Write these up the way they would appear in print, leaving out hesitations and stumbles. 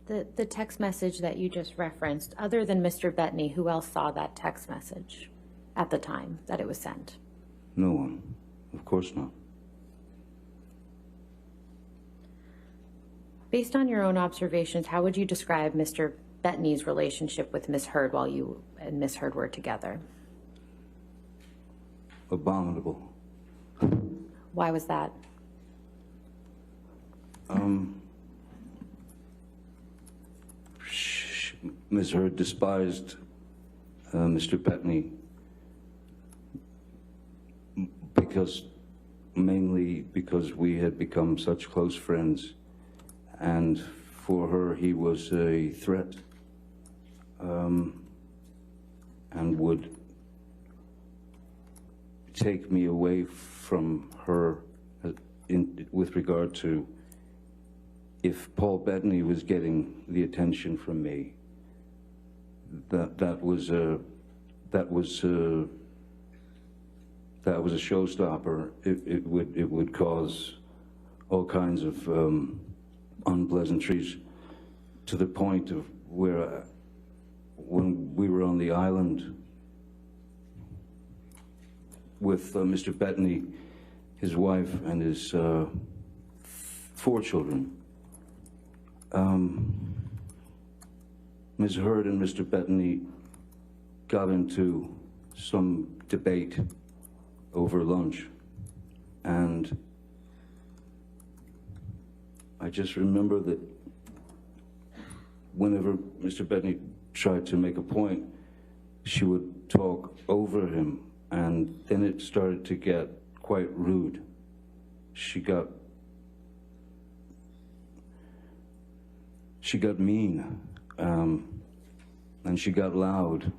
The text message that you just referenced, other than Mr. Bettany, who else saw that text message at the time that it was sent? No one. Of course not. Based on your own observations, how would you describe Mr. Bettany's relationship with Ms. Heard while you and Ms. Heard were together? Abominable. Why was that? Ms. Heard despised Mr. Bettany mainly because we had become such close friends, and for her he was a threat, and would take me away from her with regard to if Paul Bettany was getting the attention from me. That was a showstopper. It would cause all kinds of unpleasantries, to the point of where when we were on the island with Mr. Bettany, his wife, and his 4 children, Ms. Heard and Mr. Bettany got into some debate over lunch, and I just remember that whenever Mr. Bettany tried to make a point, she would talk over him, and then it started to get quite rude. She got mean, and she got loud,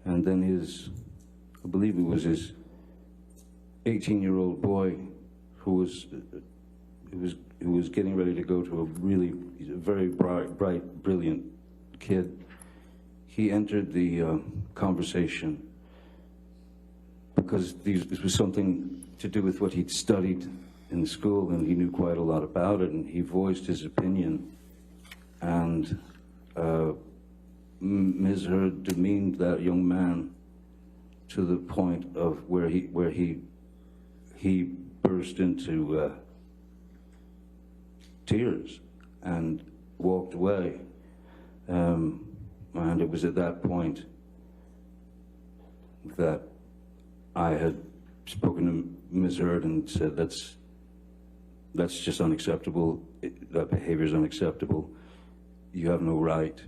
and then I believe it was his 18-year-old boy who was getting ready to go to he's a very bright, brilliant kid. He entered the conversation because this was something to do with what he'd studied in school, and he knew quite a lot about it, and he voiced his opinion. And Ms. Heard demeaned that young man to the point of where he burst into tears and walked away. And it was at that point that I had spoken to Ms. Heard and said, that's just unacceptable. That behavior is unacceptable. You have no right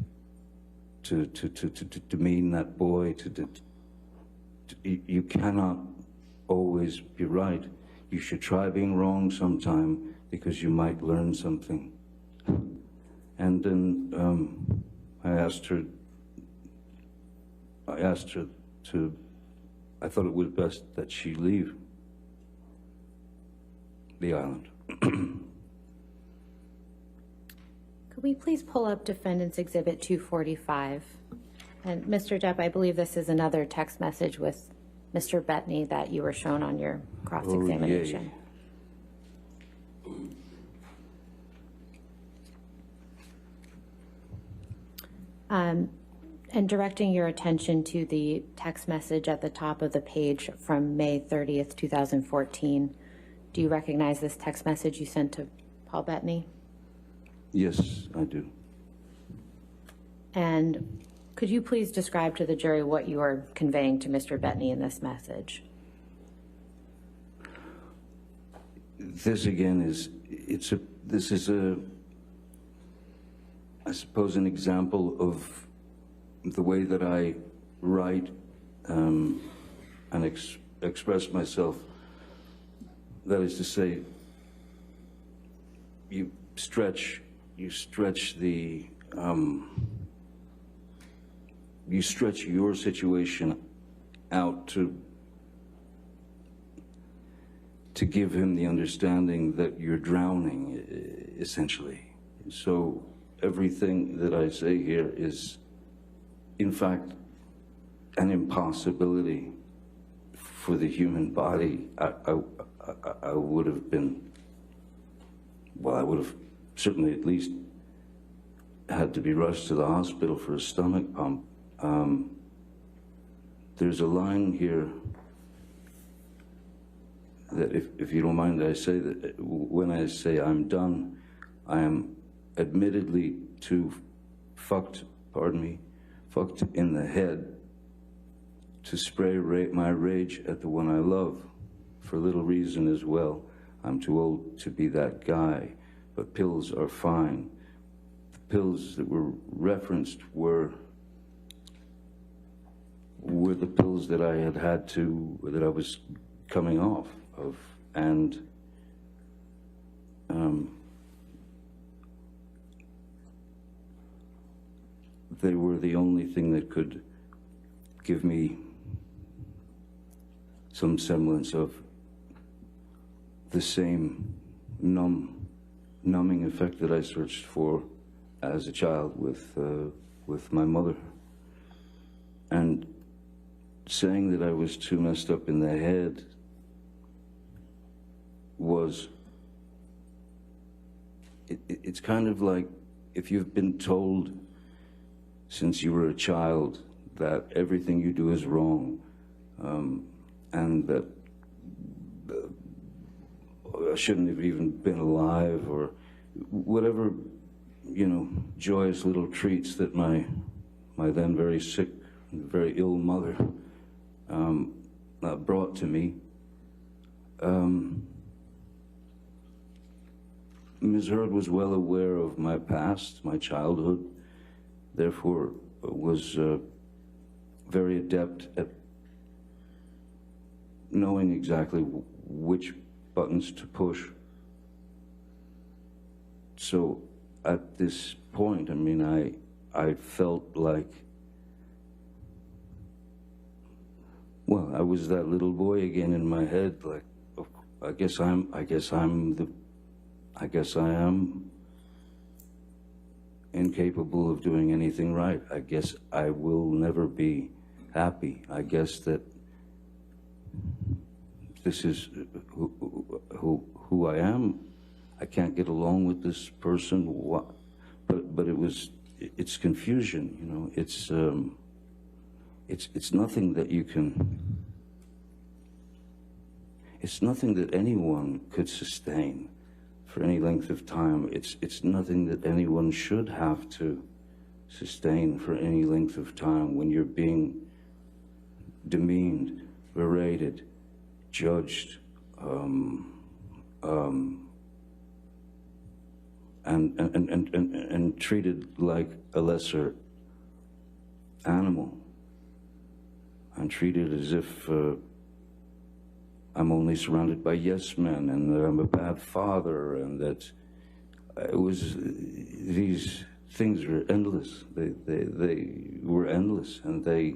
to demean that boy. You cannot always be right. You should try being wrong sometime, because you might learn something. And then I asked her to, I thought it was best that she leave the island. Could we please pull up Defendant's Exhibit 245? And Mr. Depp, I believe this is another text message with Mr. Bettany that you were shown on your cross-examination. And directing your attention to the text message at the top of the page from May 30th, 2014, do you recognize this text message you sent to Paul Bettany? Yes, I do. And could you please describe to the jury what you are conveying to Mr. Bettany in this message? This again is, I suppose, an example of the way that I write and express myself. That is to say, you stretch your situation out to give him the understanding that you're drowning, essentially. So everything that I say here is, in fact, an impossibility for the human body. I would have been, well, I would have certainly at least had to be rushed to the hospital for a stomach pump. There's a line here that, if you don't mind, I say that when I say I'm done, I am admittedly too fucked in the head to spray my rage at the one I love, for little reason as well. I'm too old to be that guy, but pills are fine. The pills that were referenced were the pills that I that I was coming off of, and they were the only thing that could give me some semblance of the same numbing effect that I searched for as a child with my mother. And saying that I was too messed up in the head was, it's kind of like if you've been told since you were a child that everything you do is wrong, and that I shouldn't have even been alive, or whatever, joyous little treats that my then very sick, very ill mother brought to me. Ms. Heard was well aware of my past, my childhood, therefore was very adept at knowing exactly which buttons to push. So at this point, I mean, I felt like, well, I was that little boy again in my head, like, I guess I am incapable of doing anything right. I guess I will never be happy. I guess that this is who I am. I can't get along with this person. But it's confusion, it's nothing that you can, it's nothing that anyone could sustain for any length of time. It's nothing that anyone should have to sustain for any length of time when you're being demeaned, berated, judged, and treated like a lesser animal. I'm treated as if I'm only surrounded by yes men, and that I'm a bad father, and that these things were endless. They were endless, and there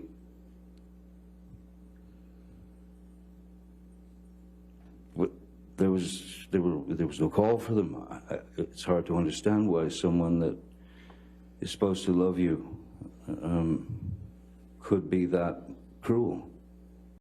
was no call for them. It's hard to understand why someone that is supposed to love you could be that cruel.